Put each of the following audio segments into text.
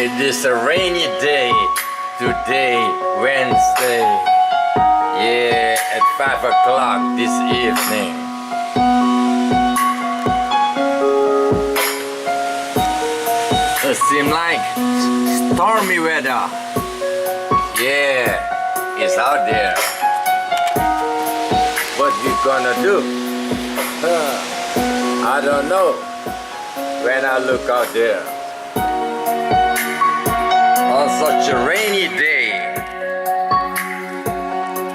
It is a rainy day today, Wednesday. Yeah, at 5 o'clock this evening. It seems like stormy weather. Yeah, it's out there. What we gonna do? I don't know. When I look out there on such a rainy day,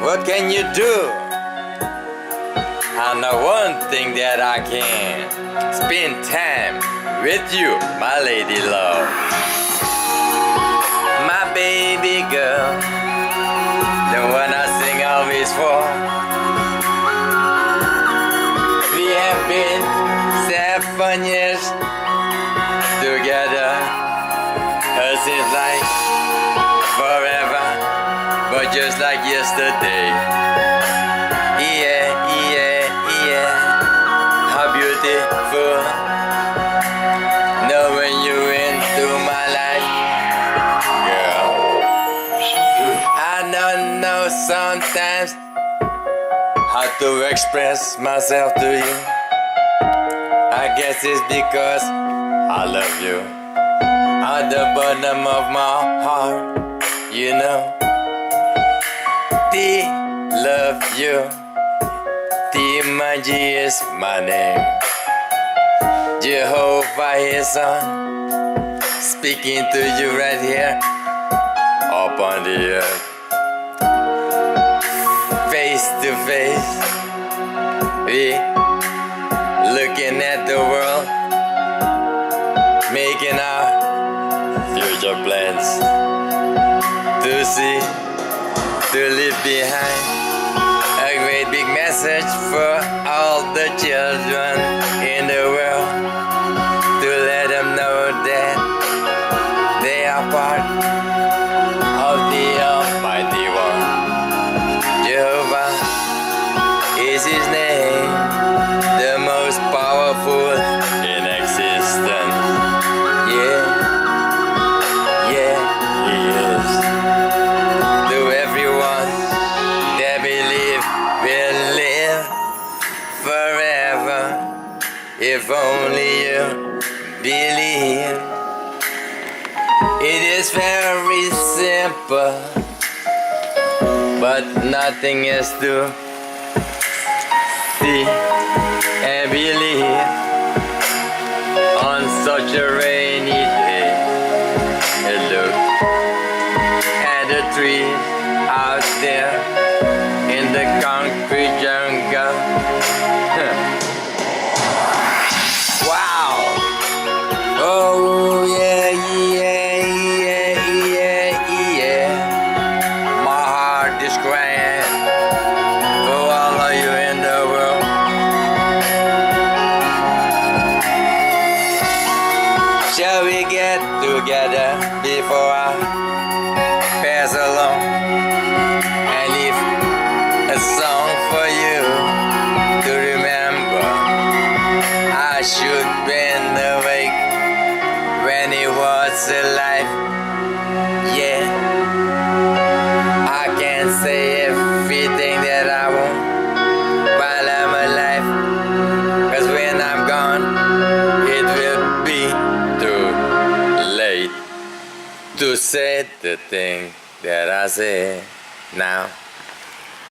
what can you do? I know one thing that I can spend time with you, my lady love, my baby girl, the one I sing always for. We have been 7 years together. It seems like forever, but just like yesterday. Yeah, yeah, yeah. How beautiful knowing you into my life, girl. I don't know sometimes how to express myself to you. I guess it's because I love you at the bottom of my heart, you know. I love you. T-M-I-G is my name. Jehovah is on, speaking to you right here upon the earth, face to face. We looking at the world, making our future plans to see, to leave behind a great big message for all the children in the world, to let them know that they are part of the Almighty One. Jehovah is His name, the most powerful in existence. Yeah, yeah, He is. To everyone that believe will live forever, if only you believe. It is very simple, but nothing is to see and believe on such a rainy day. And look at the trees out there in the concrete jungle. Wow! Oh yeah, yeah, yeah, yeah, yeah. My heart is crying for all of you in the world. Shall we get together before I pass along and leave a song for you to remember? I should been awake when he was alive. Yeah, I can't say everything that I want while I'm alive, 'cause when I'm gone it will be too late to say the thing that I say now.